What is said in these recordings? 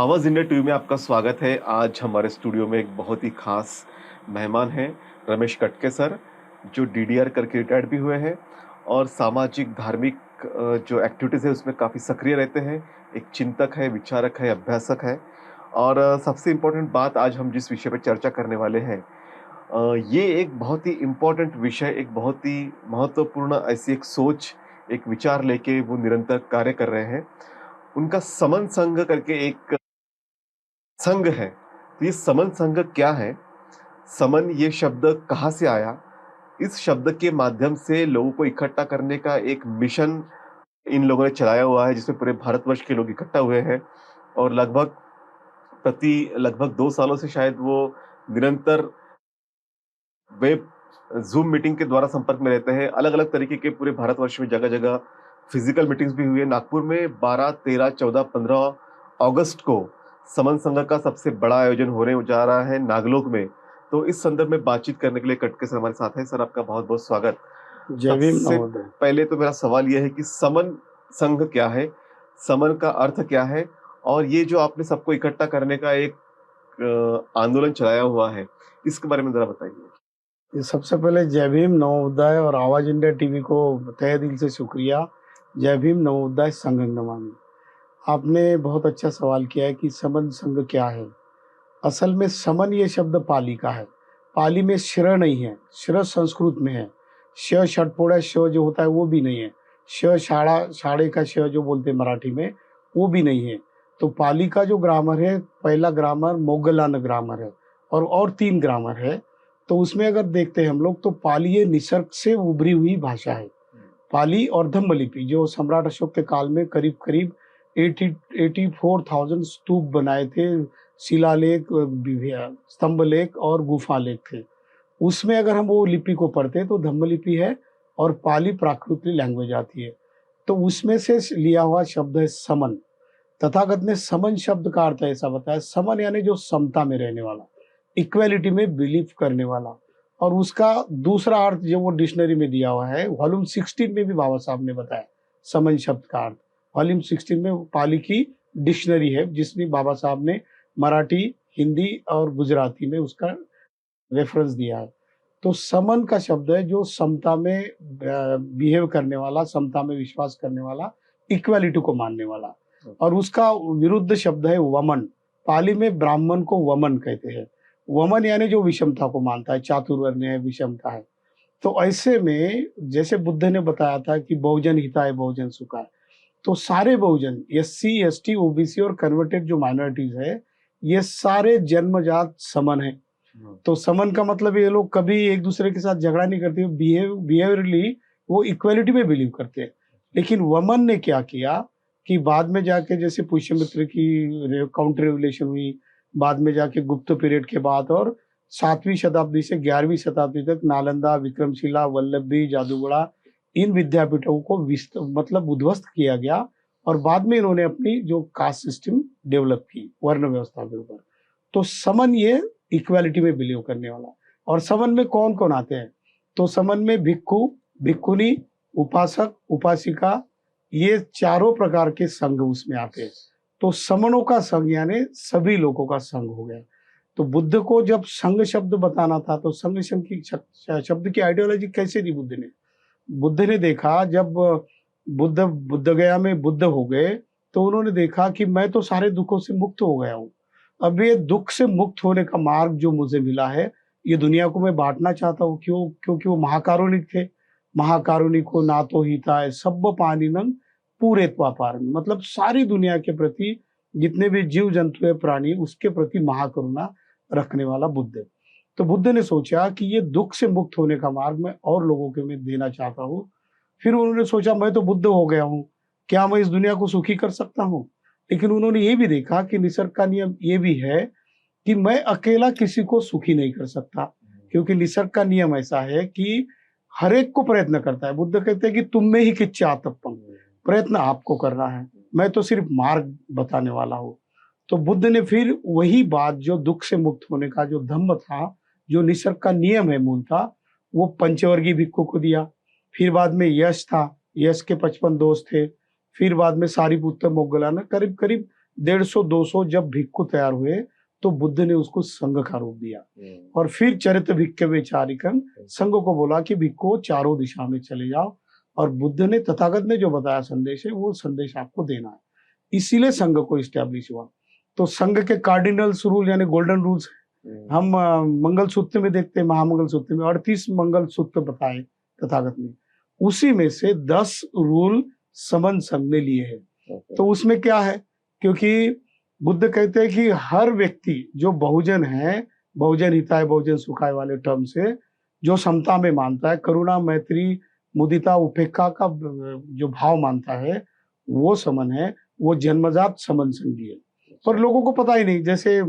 आवाज़ India TV में आपका स्वागत है। आज हमारे स्टूडियो में एक बहुत ही ख़ास मेहमान हैं, रमेश कटके सर, जो डीडीआर करके रिटायर्ड भी हुए हैं और सामाजिक धार्मिक जो एक्टिविटीज़ है उसमें काफ़ी सक्रिय रहते हैं। एक चिंतक है, विचारक है, अभ्यासक है और सबसे इम्पोर्टेंट बात आज हम जिस विषय पे चर्चा करने वाले हैं ये एक बहुत ही इम्पोर्टेंट विषय, एक बहुत ही महत्वपूर्ण ऐसी एक सोच, एक विचार लेके वो निरंतर कार्य कर रहे हैं। उनका समन संघ करके एक संघ है। तो ये समन संघ क्या है? समन ये शब्द कहाँ से आया? इस शब्द के माध्यम से लोगों को इकट्ठा करने का एक मिशन इन लोगों ने चलाया हुआ है, जिसमें पूरे भारतवर्ष के लोग इकट्ठा हुए हैं और लगभग 2 सालों से शायद वो निरंतर वेब ज़ूम मीटिंग के द्वारा संपर्क में रहते हैं। अलग-अलग तरीके के पूरे भारतवर्ष में जगह-जगह फिज़िकल मीटिंग्स भी हुई है। नागपुर में 12, 13, 14, 15 अगस्त को समन संघ का सबसे बड़ा आयोजन होने जा रहा है नागलोक में। तो इस संदर्भ में बातचीत करने के लिए कटके सर हमारे साथ हैं। सर आपका बहुत-बहुत स्वागत। जय भीम सबसे नवोदय। पहले तो मेरा सवाल ये है कि समन संघ क्या है? समन का अर्थ क्या है? और ये जो आपने सबको इकट्ठा करने का एक आंदोलन चलाया हुआ है, इसके बारे में ज़रा बताइए? ये सबसे पहले जय भीम नवोदय और आवाज़ इंडिया टीवी को तहे दिल से शुक्रिया। जय भीम नवोदय संघ नमामि। आपने बहुत अच्छा सवाल किया है कि समन संघ क्या है। असल में समन ये शब्द पाली का है। पाली में श्र नहीं है, श्र संस्कृत में है। श षटपूरा श जो होता है वो भी नहीं है। श शाड़ा शाड़े का श जो बोलते हैं मराठी में वो भी नहीं है। तो पाली का जो ग्रामर है, पहला ग्रामर मोगलान ग्रामर है और 3 ग्रामर है। तो उसमें अगर देखते हैं हम लोग तो पाली ये निसर्ग से उभरी हुई भाषा है। पाली और धम्मलिपि जो सम्राट अशोक के काल में करीब-करीब 84,000 स्तूप बनाए थे, शिलालेख, स्तंभलेख और गुफालेख थे। उसमें अगर हम वो लिपि को पढ़ते हैं तो धम्मलिपि है और पाली प्राकृत लैंग्वेज आती है। तो उसमें से लिया हुआ शब्द है समन। तथागत ने समन शब्द का अर्थ ऐसा बताया, समन यानी जो समता में रहने वाला, इक्वालिटी में बिलीव करने वाला। और उसका दूसरा अर्थ जो वो डिक्शनरी में दिया हुआ है, वॉल्यूम 16 में भी बाबा साहब ने बताया समन शब्द का अर्थ। वॉल्यूम 16 में पाली की डिक्शनरी है जिसमें बाबा साहब ने मराठी, हिंदी और गुजराती में उसका रेफरेंस दिया है। तो समन का शब्द है जो समता में बिहेव करने वाला, समता में विश्वास करने वाला, इक्वालिटी को मानने वाला। और उसका विरुद्ध शब्द है वमन। पाली में ब्राह्मण को वमन कहते हैं। वमन यानी जो विषमता को मानता है, चातुर्वर्ण्य है, विषमता है। तो ऐसे में जैसे बुद्ध ने बताया था कि बहुजन हिताय बहुजन सुखाय, तो सारे बहुजन एससी, एसटी, ओबीसी और कन्वर्टेड जो माइनॉरिटीज है, ये सारे जन्मजात समन है। तो समन का मतलब ये लोग कभी एक दूसरे के साथ झगड़ा नहीं करते, बिहेवियरली वो इक्वालिटी में बिलीव करते हैं। लेकिन वमन ने क्या किया कि बाद में जाके जैसे पुष्यमित्र की काउंटर रिवोल्यूशन हुई, बाद में जाके गुप्त पीरियड के बाद और 7वीं शताब्दी से 11वीं शताब्दी तक नालंदा, विक्रमशिला, वल्लभी, जादूगढ़ा इन विद्यापीठों को मतलब उद्ध्वस्त किया गया और बाद में इन्होंने अपनी जो कास्ट सिस्टम डेवलप की वर्ण व्यवस्था के ऊपर। तो समन ये इक्वालिटी में बिलीव करने वाला। और समन में कौन कौन आते हैं? तो समन में भिक्खु, भिक्खुनी, उपासक, उपासिका, ये चारों प्रकार के संघ उसमें आते हैं। तो समनों का संघ यानी सभी लोगों का संघ हो गया। तो बुद्ध को जब संघ शब्द बताना था तो संघ की शब्द की आइडियोलॉजी कैसे दी बुद्ध ने? बुद्ध ने देखा जब बुद्ध गया में बुद्ध हो गए तो उन्होंने देखा कि मैं तो सारे दुखों से मुक्त हो गया हूँ। अब ये दुख से मुक्त होने का मार्ग जो मुझे मिला है, ये दुनिया को मैं बांटना चाहता हूँ। क्यों? क्योंकि वो महाकारुणिक थे। महाकारुणिक को नातो हिताय सब्ब पानिनंग पूरे त्वापार, मतलब सारी दुनिया के प्रति जितने भी जीव जंतु है, प्राणी, उसके प्रति महाकरुणा रखने वाला बुद्ध है। तो बुद्ध ने सोचा कि ये दुख से मुक्त होने का मार्ग मैं और लोगों के में देना चाहता हूँ। फिर उन्होंने सोचा मैं तो बुद्ध हो गया हूँ, क्या मैं इस दुनिया को सुखी कर सकता हूँ? लेकिन उन्होंने ये भी देखा कि निसर्ग का नियम ये भी है कि मैं अकेला किसी को सुखी नहीं कर सकता, क्योंकि निसर्ग का नियम ऐसा है कि हर एक को प्रयत्न करता है। बुद्ध कहते हैं कि तुम में ही किच्चा आतप्पम, प्रयत्न आपको करना है, मैं तो सिर्फ मार्ग बताने वाला हूँ। तो बुद्ध ने फिर वही बात जो दुख से मुक्त होने का जो धम्म था, जो निसर्ग का नियम है मूल था, वो पंचवर्गीय भिक्षु को दिया। फिर बाद में यश था, यश के 55 दोष थे। फिर बाद में सारिपुत्र, मोगलाना, करीब करीब 150-200 जब भिक्खु तैयार हुए तो बुद्ध ने उसको संघ का रूप दिया। और फिर चरित्र भिक्खवे चारिकन, संघ को बोला कि भिक्खु चारों दिशा में चले जाओ, और बुद्ध ने, तथागत ने जो बताया संदेश है वो संदेश आपको देना है। इसीलिए संघ को इस्टेब्लिश हुआ। तो संघ के कार्डिनल्स रूल यानी गोल्डन रूल्स हम मंगल सूत्र में देखते हैं, महामंगल सूत्र में 38 मंगल सूत्र बताए तथागत ने, उसी में से 10 रूल समन संघ ने लिए हैं। तो उसमें क्या है, क्योंकि बुद्ध कहते हैं कि हर व्यक्ति जो बहुजन है, बहुजन हिताय बहुजन सुखाय वाले टर्म से जो समता में मानता है, करुणा मैत्री मुदिता उपेक्षा का जो भाव मानता है, वो समन है, वो जन्मजात समन संघी है। पर लोगों को पता ही नहीं। जैसे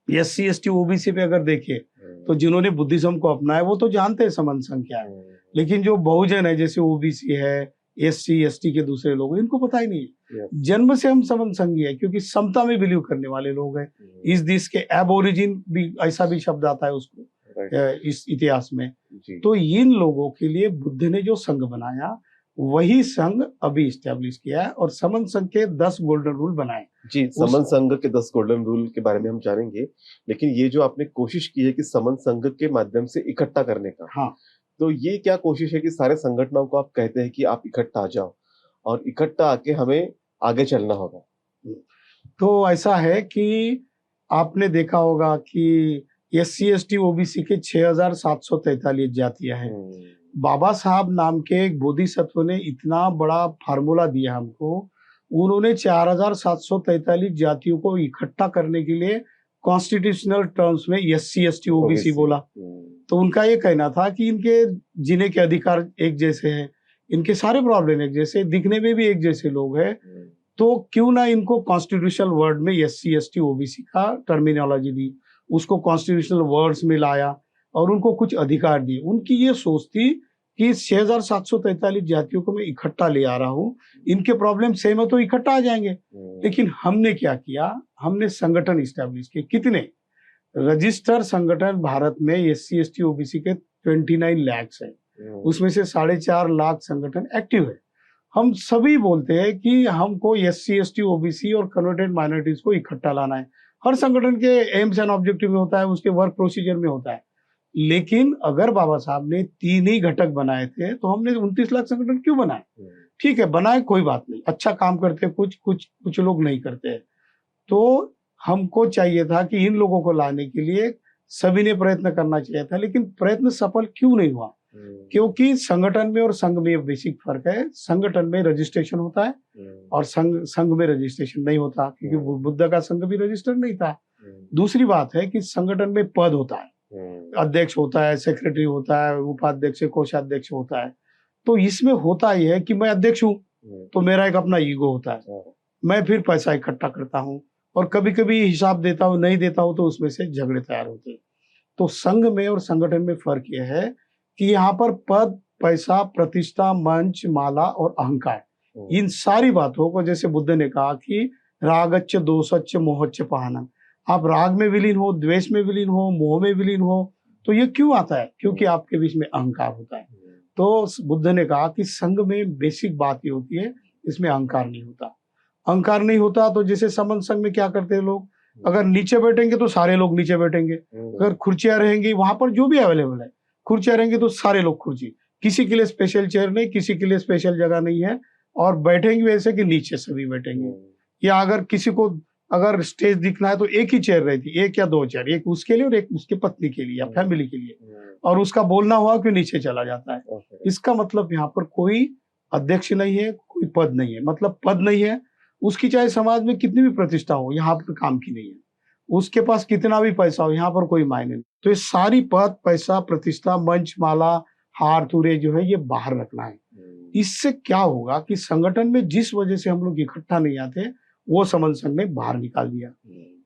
SC ST OBC पे अगर देखे तो जिन्होंने बुद्धिज्म को अपनाया वो तो जानते हैं समन संघ क्या है, लेकिन जो बहुजन है जैसे OBC है, SC ST के दूसरे लोग, इनको पता ही नहीं है। जन्म से हम समन संघी है, क्योंकि समता में बिलीव करने वाले लोग हैं। इस देश के एब ओरिजिन भी, ऐसा भी शब्द आता है उसको इस इतिहास में। तो इन लोगों के लिए बुद्ध ने जो संघ बनाया वही संघ अभी इस्टेब्लिश किया है, और समन संघ के 10 गोल्डन रूल बनाए। जी, समन संघ के 10 गोल्डन रूल के बारे में हम जानेंगे, लेकिन ये जो आपने कोशिश की है कि समन संघ के माध्यम से इकट्ठा करने का, हाँ, तो ये क्या कोशिश है कि सारे संगठनों को आप कहते हैं कि आप इकट्ठा आ जाओ और इकट्ठा आके हमें आगे चलना होगा? तो ऐसा है कि आपने देखा होगा कि SC ST OBC के 6,743 जातियां हैं। बाबा साहब नाम के एक बोधिसत्व ने इतना बड़ा फार्मूला दिया हमको। उन्होंने 4,743 जातियों को इकट्ठा करने के लिए कॉन्स्टिट्यूशनल टर्म्स में SC ST OBC बोला। तो उनका ये कहना था कि इनके जीने के अधिकार एक जैसे हैं, इनके सारे प्रॉब्लम एक जैसे, दिखने में भी एक जैसे लोग हैं, तो क्यों ना इनको कॉन्स्टिट्यूशनल वर्ड में SC ST OBC का टर्मिनोलॉजी दी, उसको कॉन्स्टिट्यूशनल वर्ड्स में लाया और उनको कुछ अधिकार दिए। उनकी ये सोच थी कि 6,743 जातियों को मैं इकट्ठा ले आ रहा हूँ, इनके प्रॉब्लम सेम है तो इकट्ठा आ जाएंगे। लेकिन हमने क्या किया, हमने संगठन इस्टेब्लिश किए। कितने रजिस्टर संगठन भारत में SC ST OBC के 29 लाख है, उसमें से 4.5 लाख संगठन एक्टिव है। हम सभी बोलते हैं कि हमको SC ST OBC और कन्वर्टेड माइनॉरिटीज को इकट्ठा लाना है। हर संगठन के एम्स एंड ऑब्जेक्टिव में होता है, उसके वर्क प्रोसीजर में होता है। लेकिन अगर बाबा साहब ने 3 ही घटक बनाए थे तो हमने 29 लाख संगठन क्यों बनाए? ठीक है, बनाए, कोई बात नहीं, अच्छा काम करते कुछ लोग नहीं करते हैं। तो हमको चाहिए था कि इन लोगों को लाने के लिए सभी ने प्रयत्न करना चाहिए था, लेकिन प्रयत्न सफल क्यों नहीं हुआ? क्योंकि संगठन में और संघ में बेसिक फर्क है। संगठन में रजिस्ट्रेशन होता है और संघ में रजिस्ट्रेशन नहीं होता, क्योंकि बुद्ध का संघ भी रजिस्टर नहीं था। दूसरी बात है कि संगठन में पद होता है, अध्यक्ष होता है, सेक्रेटरी होता है, उपाध्यक्ष, कोषाध्यक्ष होता है। तो इसमें होता यह है कि मैं अध्यक्ष हूँ तो मेरा एक अपना ईगो होता है, मैं फिर पैसा इकट्ठा करता हूँ और कभी कभी हिसाब देता हूँ, नहीं देता हूँ तो उसमें से झगड़े तैयार होते हैं। तो संघ में और संगठन में फर्क यह है कि यहाँ पर पद, पैसा, प्रतिष्ठा, मंच, माला और अहंकार, इन सारी बातों को, जैसे बुद्ध ने कहा कि रागच्च दोषच्च मोहच्च पहाना, आप राग में विलीन हो, द्वेष में विलीन हो, मोह में विलीन हो, तो ये क्यों आता है? क्योंकि आपके बीच में अहंकार होता है। तो बुद्ध ने कहा कि संघ में बेसिक बात ये होती है, इसमें अहंकार नहीं होता। अहंकार नहीं होता तो जैसे समन संघ में क्या करते हैं लोग, अगर नीचे बैठेंगे तो सारे लोग नीचे बैठेंगे, अगर कुर्सियां रहेंगी वहां पर जो भी अवेलेबल है, कुर्सियां रहेंगी तो सारे लोग कुर्सी, किसी के लिए स्पेशल चेयर नहीं, किसी के लिए स्पेशल जगह नहीं है, और बैठेंगे वैसे कि नीचे सभी बैठेंगे। या अगर किसी को अगर स्टेज दिखना है तो एक ही चेयर रहती, 1 या 2 चेयर, एक उसके लिए और एक उसकी पत्नी के लिए या फैमिली के लिए, और उसका बोलना हुआ कि नीचे चला जाता है। इसका मतलब यहाँ पर कोई अध्यक्ष नहीं है, कोई पद नहीं है। मतलब पद नहीं है, उसकी चाहे समाज में कितनी भी प्रतिष्ठा हो, यहाँ पर काम की नहीं है। उसके पास कितना भी पैसा हो, यहाँ पर कोई मायने नहीं। तो ये सारी पद, पैसा, प्रतिष्ठा, मंच, माला, हार तुरे जो है ये बाहर रखना है। इससे क्या होगा कि संगठन में जिस वजह से हम लोग इकट्ठा नहीं आते, वो समन संघ ने बाहर निकाल दिया।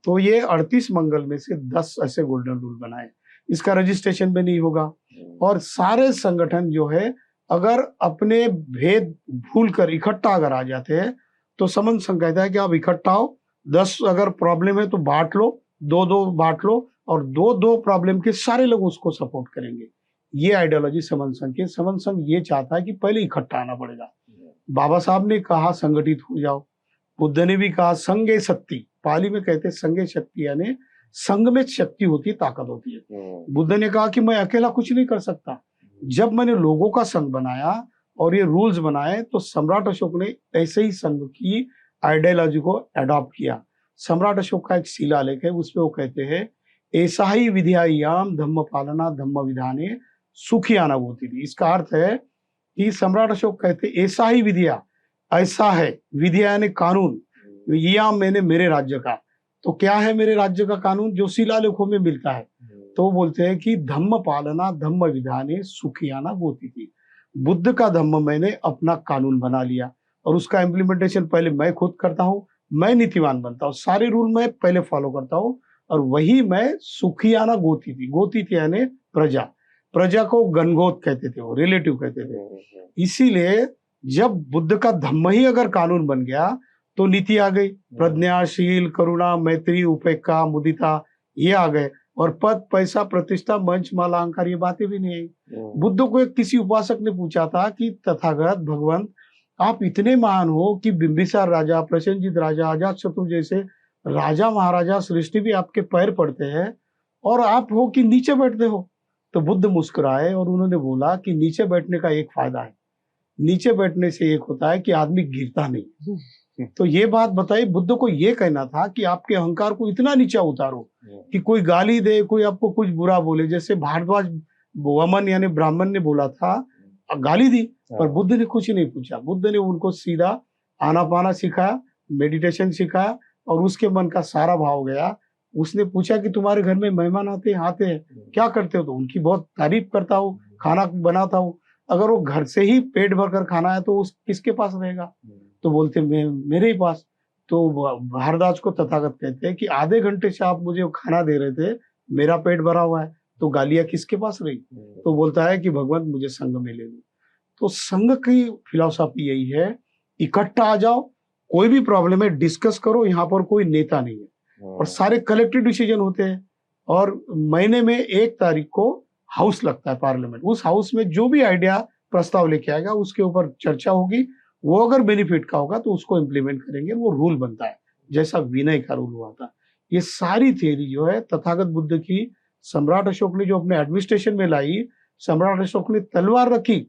तो ये 38 मंगल में से 10 ऐसे गोल्डन रूल बनाए, इसका रजिस्ट्रेशन भी नहीं होगा। और सारे संगठन जो है अगर अपने भेद भूल कर इकट्ठा अगर आ जाते हैं तो समन संघ कहता है कि आप इकट्ठा हो, 10 अगर प्रॉब्लम है तो बांट लो, 2-2 बांट लो, और 2-2 प्रॉब्लम के सारे लोग उसको सपोर्ट करेंगे। ये आइडियोलॉजी समन संघ की। समन संघ ये चाहता है कि पहले इकट्ठा आना पड़ेगा। बाबा साहब ने कहा संगठित हो जाओ, बुद्ध ने भी कहा संगे शक्ति, पाली में कहते हैं संगे शक्ति, यानी संग में शक्ति होती है, ताकत होती है। बुद्ध ने कहा कि मैं अकेला कुछ नहीं कर सकता। जब मैंने लोगों का संघ बनाया और ये रूल्स बनाए तो सम्राट अशोक ने ऐसे ही संघ की आइडियोलॉजी को अडॉप्ट किया। सम्राट अशोक का एक शिलालेख है, उसमें वो कहते हैं ऐसा ही विधियायाम धम्म पालना धम्म विधाने सुखी अनुभूति थी। इसका अर्थ है कि सम्राट अशोक कहते ऐसा ही विधिया, ऐसा है विधिया यानी कानून, याम मैंने मेरे राज्य का, तो क्या है मेरे राज्य का कानून जो शिलालेखों में मिलता है, तो बोलते हैं कि धम्म पालना धम्म विधाने सुखियाना गोती थी। बुद्ध का धम्म मैंने अपना कानून बना लिया और उसका इम्प्लीमेंटेशन पहले मैं खुद करता हूँ, मैं नीतिवान बनता हूँ, सारे रूल मैं पहले फॉलो करता हूँ और वही मैं सुखियाना गोती थी। गोती थी यानी प्रजा, प्रजा को गणगोत कहते थे, वो रिलेटिव कहते थे। इसीलिए जब बुद्ध का धम्म ही अगर कानून बन गया तो नीति आ गई, प्रज्ञाशील, करुणा, मैत्री, उपेक्षा, मुदिता, ये आ गए, और पद, पैसा, प्रतिष्ठा, मंच, माला, अहंकार, ये बातें भी नहीं आई। बुद्ध को एक किसी उपासक ने पूछा था कि तथागत भगवंत आप इतने महान हो कि बिंबिसार राजा, प्रसेनजीत राजा, अजातशत्रु जैसे राजा महाराजा सृष्टि भी आपके पैर पड़ते हैं और आप हो कि नीचे बैठते हो। तो बुद्ध मुस्कुराए और उन्होंने बोला कि नीचे बैठने का एक फायदा है, नीचे बैठने से एक होता है कि आदमी गिरता नहीं। तो ये बात बताई, बुद्ध को ये कहना था कि आपके अहंकार को इतना नीचा उतारो कि कोई गाली दे, कोई आपको कुछ बुरा बोले, जैसे भारद्वाज वमन यानी ब्राह्मण ने बोला था, गाली दी, पर बुद्ध ने कुछ नहीं पूछा। बुद्ध ने उनको सीधा आनापाना सिखाया, मेडिटेशन सिखाया और उसके मन का सारा भाव गया। उसने पूछा कि तुम्हारे घर में मेहमान आते हैं, क्या करते हो? तो उनकी बहुत तारीफ करता हूँ, खाना बनाता हूँ। अगर वो घर से ही पेट भर कर खाना है तो उस किसके पास रहेगा? तो बोलते मेरे ही पास। तो भारद्वाज को तथागत कहते हैं कि आधे घंटे से आप मुझे खाना दे रहे थे, मेरा पेट भरा हुआ है, तो गालियां किसके पास रही? तो बोलता है कि भगवंत मुझे संघ में ले लो। तो संघ की फिलॉसफी यही है, इकट्ठा आ जाओ, कोई भी प्रॉब्लम है डिस्कस करो, यहाँ पर कोई नेता नहीं है और सारे कलेक्टिव डिसीजन होते हैं। और महीने में 1 तारीख को हाउस लगता है पार्लियामेंट, उस हाउस में जो भी आइडिया प्रस्ताव लेके आएगा उसके ऊपर चर्चा होगी, वो अगर बेनिफिट का होगा तो उसको इम्प्लीमेंट करेंगे, वो रूल बनता है, जैसा विनय का रूल हुआ था। ये सारी थियरी जो है तथागत बुद्ध की सम्राट अशोक ने जो अपने एडमिनिस्ट्रेशन में लाई। सम्राट अशोक ने तलवार रखी,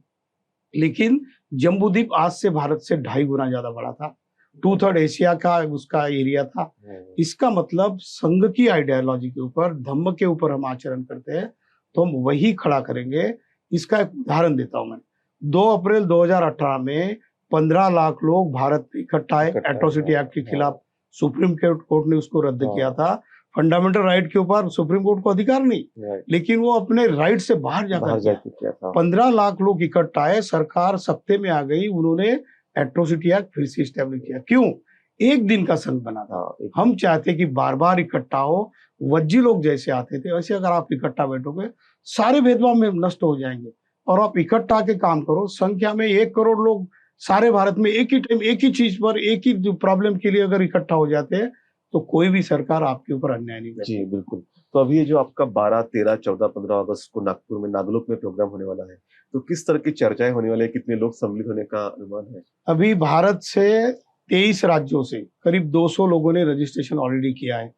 लेकिन जम्बूद्वीप आज से भारत से 2.5 गुना ज्यादा बड़ा था, 2/3 एशिया का उसका एरिया था। इसका मतलब संघ की आइडियोलॉजी के ऊपर, धम्म के ऊपर हम आचरण करते हैं तो हम वही खड़ा करेंगे। इसका एक उदाहरण देता हूं मैं। 2 अप्रैल 2018 में 15 लाख लोग भारत में इकट्ठा आए एट्रोसिटी एक्ट के खिलाफ। सुप्रीम कोर्ट ने उसको रद्द किया था। फंडामेंटल राइट के ऊपर सुप्रीम कोर्ट को अधिकार नहीं, लेकिन वो अपने राइट से बाहर जाकर किया था। 15 लाख लोग इकट्ठा आए, सरकार सत्ते में आ गई, उन्होंने एट्रोसिटी एक्ट फिर से स्टैब्लिश किया। क्यों? एक दिन का संघ बना था। हम चाहते कि बार बार इकट्ठा हो, वज्जी लोग जैसे आते थे वैसे अगर आप इकट्ठा बैठोगे सारे भेदभाव में नष्ट हो जाएंगे। और आप इकट्ठा के काम करो, संख्या में 1 करोड़ लोग सारे भारत में एक ही टाइम एक ही चीज पर एक ही प्रॉब्लम के लिए अगर इकट्ठा हो जाते हैं तो कोई भी सरकार आपके ऊपर अन्याय नहीं करती। जी बिल्कुल। तो अभी ये जो आपका 12, 13, 14, 15 अगस्त को नागपुर में नागलोक में प्रोग्राम होने वाला है, तो किस तरह की चर्चाएं होने वाली है, कितने लोग सम्मिलित होने का अनुमान है? अभी भारत से 23 राज्यों से करीब 200 लोगों ने रजिस्ट्रेशन ऑलरेडी किया है।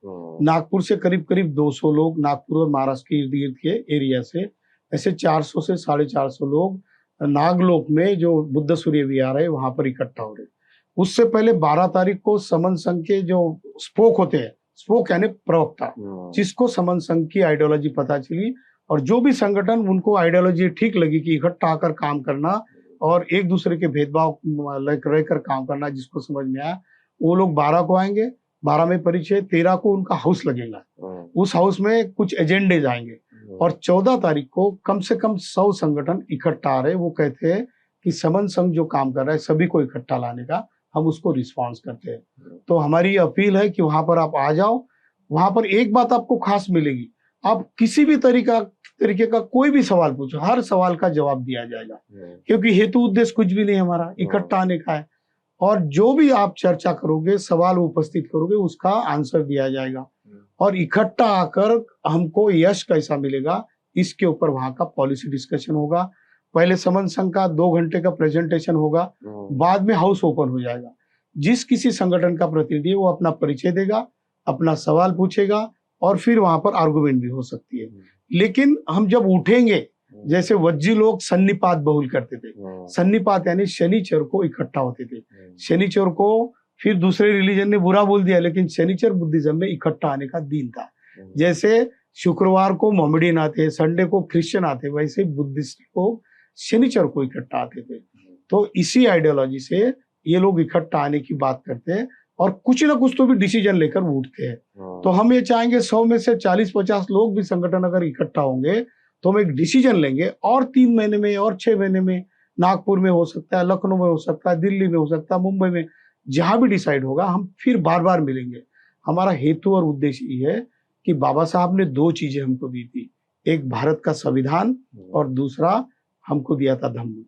नागपुर से करीब 200 लोग, नागपुर और महाराष्ट्र के इर्द गिर्द के एरिया से, ऐसे 400 से 450 लोग नागलोक में जो बुद्ध सूर्य विहार है वहां पर इकट्ठा हो रहे। उससे पहले 12 तारीख को समन संघ के जो स्पोक होते हैं, स्पोक यानी प्रवक्ता, जिसको समन संघ की आइडियोलॉजी पता चली और जो भी संगठन उनको आइडियोलॉजी ठीक लगी कि इकट्ठा आकर काम करना और एक दूसरे के भेदभाव रहकर काम करना, जिसको समझ में आया वो लोग 12 को आएंगे। 12 में परिचय, 13 को उनका हाउस लगेगा, उस हाउस में कुछ एजेंडे आएंगे और 14 तारीख को कम से कम 100 संगठन इकट्ठा आ रहे। वो कहते हैं कि समन संघ जो काम कर रहा है सभी को इकट्ठा लाने का, हम उसको रिस्पॉन्स करते हैं। तो हमारी अपील है कि वहां पर आप आ जाओ। वहां पर एक बात आपको खास मिलेगी, आप किसी भी तरीके का कोई भी सवाल पूछो, हर सवाल का जवाब दिया जाएगा, क्योंकि हेतु उद्देश्य कुछ भी नहीं हमारा, इकट्ठा आने का है। और जो भी आप चर्चा करोगे, सवाल उपस्थित करोगे, उसका आंसर दिया जाएगा। और इकट्ठा आकर हमको यश कैसा मिलेगा, इसके ऊपर वहां का पॉलिसी डिस्कशन होगा। पहले समन संघ का 2 घंटे का प्रेजेंटेशन होगा, बाद में हाउस ओपन हो जाएगा। जिस किसी संगठन का प्रतिनिधि है वो अपना परिचय देगा, अपना सवाल पूछेगा और फिर वहां पर आर्गुमेंट भी हो सकती है। लेकिन हम जब उठेंगे, जैसे वज्जी लोग सन्निपात बहुल करते थे, सन्निपात यानी शनिचर को इकट्ठा होते थे। शनिचर को फिर दूसरे रिलीजन ने बुरा बोल दिया, लेकिन शनिचर बुद्धिज्म में इकट्ठा आने का दिन था। जैसे शुक्रवार को मोमेडियन आते, संडे को क्रिश्चियन आते, वैसे बुद्धिस्ट लोग शनिचर को इकट्ठा आते थे। तो इसी आइडियोलॉजी से ये लोग इकट्ठा आने की बात करते हैं और कुछ ना कुछ तो भी डिसीजन लेकर उठते हैं। तो हम ये चाहेंगे 100 में से 40-50 लोग भी संगठन अगर इकट्ठा होंगे तो हम एक डिसीजन लेंगे और 3 महीने में और 6 महीने में, नागपुर में हो सकता है, लखनऊ में हो सकता है, दिल्ली में हो सकता है, मुंबई में, जहां भी डिसाइड होगा हम फिर बार बार मिलेंगे। हमारा हेतु और उद्देश्य ये है कि बाबा साहब ने 2 चीजें हमको दी थी, एक भारत का संविधान और दूसरा हमको दिया था धम्म।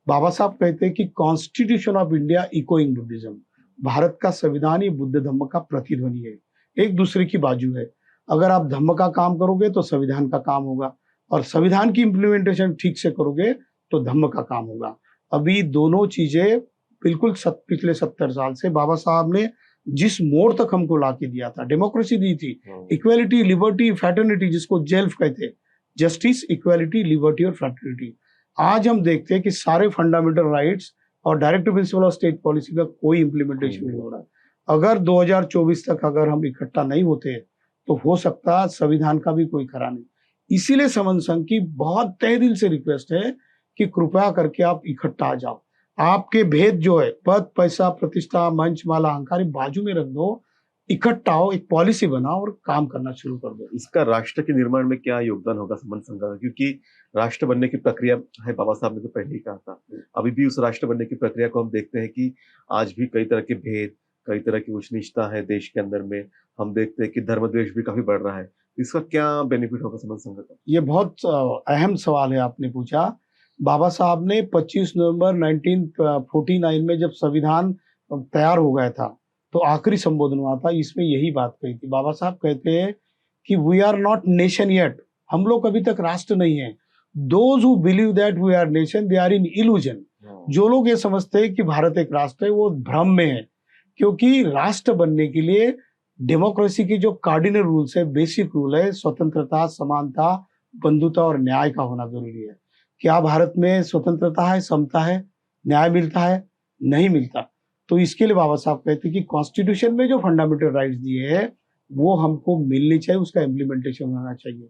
बाबा साहब कहते हैं कि constitution of India echoing Buddhism, Bharat का संविधान ही बुद्ध धम्म का प्रतिध्वनि है, एक दूसरे की बाजू है। अगर आप धम्म का काम करोगे तो संविधान का काम होगा, और संविधान की इम्प्लीमेंटेशन ठीक से करोगे तो धम्म का काम होगा। अभी दोनों चीजें बिल्कुल पिछले 70 साल से बाबा साहब ने जिस मोड़ तक हमको ला के दिया था, डेमोक्रेसी दी थी, इक्वालिटी, लिबर्टी, फ्रैटर्निटी, जिसको जेल्फ कहते हैं, जस्टिस, इक्वालिटी, लिबर्टी और फ्रैटर्निटी। आज हम देखते हैं कि सारे फंडामेंटल राइट्स और directive principle of state policy का कोई इम्प्लीमेंटेशन नहीं हो रहा। अगर 2024 तक अगर हम इकट्ठा नहीं होते तो हो सकता संविधान का भी कोई खरा नहीं। इसीलिए समन संघ की बहुत तहे दिल से रिक्वेस्ट है कि कृपया करके आप इकट्ठा आ जाओ। आपके भेद जो है, पद, पैसा, प्रतिष्ठा, मंच, माला, अहंकार, बाजू में रख दो, इकट्ठा हो, एक पॉलिसी बनाओ और काम करना शुरू कर दो। इसका राष्ट्र के निर्माण में क्या योगदान होगा समन संघ का? क्योंकि राष्ट्र बनने की प्रक्रिया है, बाबा साहब ने तो पहले ही कहा था, अभी भी उस राष्ट्र बनने की प्रक्रिया को हम देखते हैं कि आज भी कई तरह के भेद, कई तरह की उच्च नीचता है देश के अंदर में। हम देखते हैं कि धर्मद्वेष भी काफी बढ़ रहा है। इसका क्या बेनिफिट होगा समन संघ का? ये बहुत अहम सवाल है आपने पूछा। बाबा साहब ने 25 नवंबर 1949 में जब संविधान तैयार हो गया था तो आखिरी संबोधन हुआ था, इसमें यही बात कही थी। बाबा साहब कहते हैं कि we are not nation yet, हम लोग अभी तक राष्ट्र नहीं है। Those who believe that we are nation they are in illusion. जो लोग ये समझते हैं कि भारत एक राष्ट्र है वो भ्रम में है, क्योंकि राष्ट्र बनने के लिए डेमोक्रेसी की जो कार्डिनल रूल्स है, बेसिक रूल है, स्वतंत्रता, समानता, बंधुता और न्याय का होना जरूरी है। क्या भारत में स्वतंत्रता है, समता है, न्याय मिलता है? नहीं मिलता। तो इसके लिए बाबा साहब कहते हैं कि कॉन्स्टिट्यूशन में जो फंडामेंटल राइट्स दिए हैं वो हमको मिलनी चाहिए, उसका इम्प्लीमेंटेशन होना चाहिए।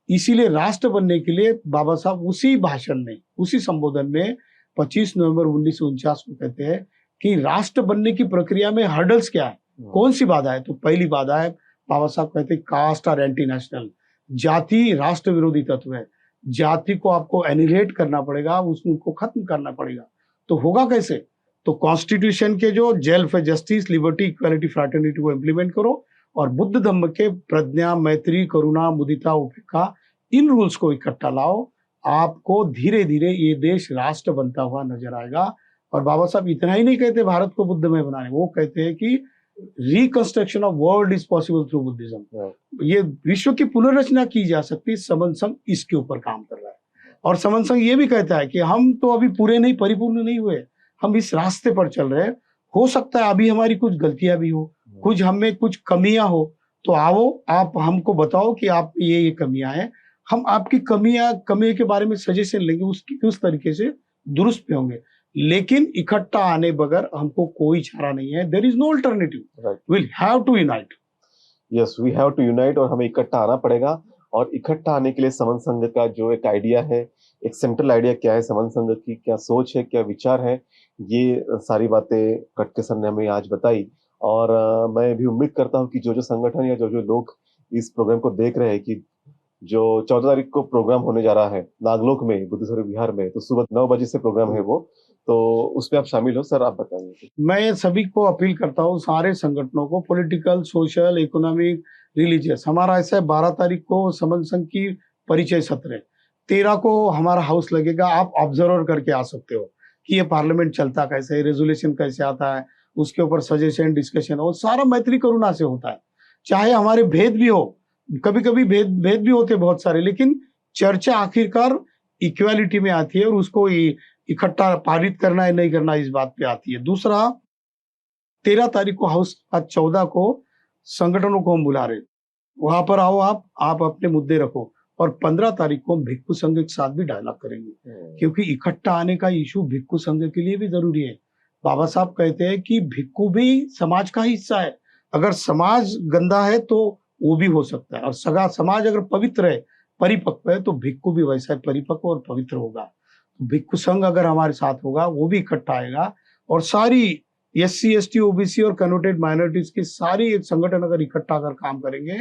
इसीलिए राष्ट्र बनने के लिए बाबा साहब उसी भाषण में, उसी संबोधन में 25 नवंबर 1949 को कहते हैं कि राष्ट्र बनने की प्रक्रिया में हर्डल्स क्या है, कौन सी बाधा है? तो पहली बाधा है, बाबा साहब कहते हैं, कास्ट और एंटी नेशनल, जाति राष्ट्र विरोधी तत्व है। जाति को आपको एनिलेट करना पड़ेगा, उसको खत्म करना पड़ेगा। तो होगा कैसे? तो कॉन्स्टिट्यूशन के जो जेल्फ है, जस्टिस, लिबर्टी, इक्वालिटी, फ्रैटर्निटी को इम्प्लीमेंट करो और बुद्ध धम्म के प्रज्ञा, मैत्री, करुणा, मुदिता, उपेक्षा, इन रूल्स को इकट्ठा लाओ। आपको धीरे धीरे ये देश राष्ट्र बनता हुआ नजर आएगा। और बाबा साहब इतना ही नहीं कहते भारत को बुद्धमय बनाने, वो कहते हैं कि reconstruction of world is possible through Buddhism. ये विश्व की पुनर्रचना की जा सकती है, समन संघ इसके ऊपर काम कर रहा है। और समन संघ ये भी कहता है कि हम तो अभी पूरे नहीं, परिपूर्ण नहीं हुए, हम इस रास्ते पर चल रहे हैं। हो सकता है अभी हमारी कुछ गलतियां भी हो, कुछ हमें कुछ कमियां हो, तो आओ आप हमको बताओ कि आप ये कमियां हैं, हम आपकी कमी के बारे में सजेशन लेंगे, उसकी उस तरीके से दुरुस्त पे होंगे। लेकिन इकट्ठा आने बगैर हमको कोई चारा नहीं है। There is no alternative, will have to unite. Yes, we have to unite, और हमें इकट्ठा आना पड़ेगा। और इकट्ठा आने के लिए समन संघ का जो एक आइडिया है, एक सेंट्रल आइडिया क्या है, समन संघ की क्या सोच है, क्या विचार है, ये सारी बातें कटके सर ने हमें आज बताई। और मैं भी उम्मीद करता हूँ कि जो जो संगठन या जो जो लोग इस प्रोग्राम को देख रहे हैं, कि जो 14 तारीख को प्रोग्राम होने जा रहा है नागलोक में, बुद्धेश्वर विहार में, तो सुबह 9 बजे से प्रोग्राम है वो, तो उसमें आप शामिल हो। सर आप बताइए। मैं सभी को अपील करता हूँ, सारे संगठनों को, पॉलिटिकल, सोशल, इकोनॉमिक, रिलीजियस, हमारा ऐसा है 12 तारीख को समन संघ की परिचय सत्र है, 13 को हमारा हाउस लगेगा। आप ऑब्जर्वर करके आ सकते हो कि ये पार्लियामेंट चलता कैसे है, रेजोल्यूशन कैसे आता है, उसके ऊपर सजेशन, डिस्कशन हो, सारा मैत्री करुणा से होता है। चाहे हमारे भेद भी हो, कभी कभी भेद भी होते बहुत सारे, लेकिन चर्चा आखिरकार इक्वालिटी में आती है और उसको इकट्ठा पारित करना है नहीं करना इस बात पे आती है। दूसरा, 13 तारीख को हाउस, आज 14 को संगठनों को हम बुला रहे, वहां पर आओ, आप अपने मुद्दे रखो। और 15 तारीख को हम भिक्खु संघ के साथ भी डायलॉग करेंगे, क्योंकि इकट्ठा आने का इशू भिक्खु संघ के लिए भी जरूरी है। बाबा साहब कहते हैं कि भिक्खु भी समाज का हिस्सा है, अगर समाज गंदा है तो वो भी हो सकता है, और सगा समाज अगर पवित्र है, परिपक्व है, तो भिक्खु भी वैसा परिपक्व और पवित्र होगा। भिक्खु संघ अगर हमारे साथ होगा, वो भी इकट्ठा आएगा, और सारी SC ST OBC और कन्वर्टेड माइनॉरिटीज की सारी एक संगठन अगर इकट्ठा अगर काम करेंगे,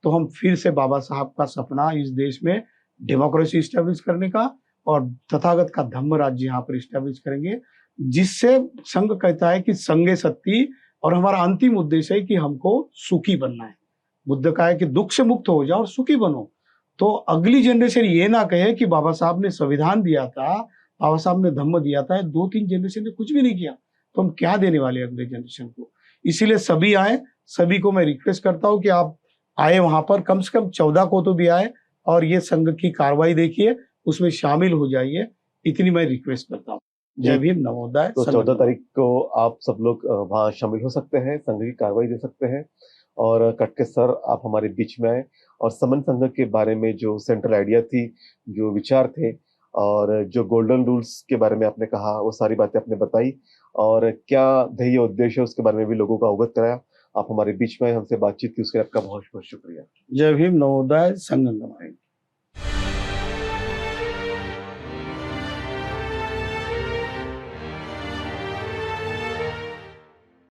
तो हम फिर से बाबा साहब का सपना इस देश में डेमोक्रेसी स्टैब्लिश करने का और तथागत का धम्म राज्य यहाँ पर स्टैब्लिश करेंगे, जिससे संघ कहता है कि संघे सत्ती, और हमारा अंतिम उद्देश्य है कि हमको सुखी बनना है। बुद्ध का है कि दुख से मुक्त हो जाओ और सुखी बनो। तो अगली जनरेशन ये ना कहे कि बाबा साहब ने संविधान दिया था, बाबा साहब ने धम्म दिया था, 2-3 जनरेशन ने कुछ भी नहीं किया, तो हम क्या देने वाले अगले जनरेशन को। इसीलिए सभी आए, सभी को मैं रिक्वेस्ट करता हूँ कि आप आए वहां पर, कम से कम 14 को तो भी आए, और ये संघ की कार्रवाई देखिए, उसमें शामिल हो जाइए, इतनी मैं रिक्वेस्ट करता हूँ। जय भीम, नवोदय। तो 14 तारीख को आप सब लोग वहाँ शामिल हो सकते हैं, संघ की कार्रवाई दे सकते हैं। और कटके सर, आप हमारे बीच में आए और समन संघ के बारे में जो सेंट्रल आइडिया थी, जो विचार थे, और जो गोल्डन रूल्स के बारे में आपने कहा, वो सारी बातें आपने बताई, और क्या ध्येय उद्देश्य है उसके बारे में भी लोगों को अवगत कराया। आप हमारे बीच में हमसे बातचीत की, उसके लिए आपका बहुत बहुत शुक्रिया। जय भीम, नवोदय, संगम।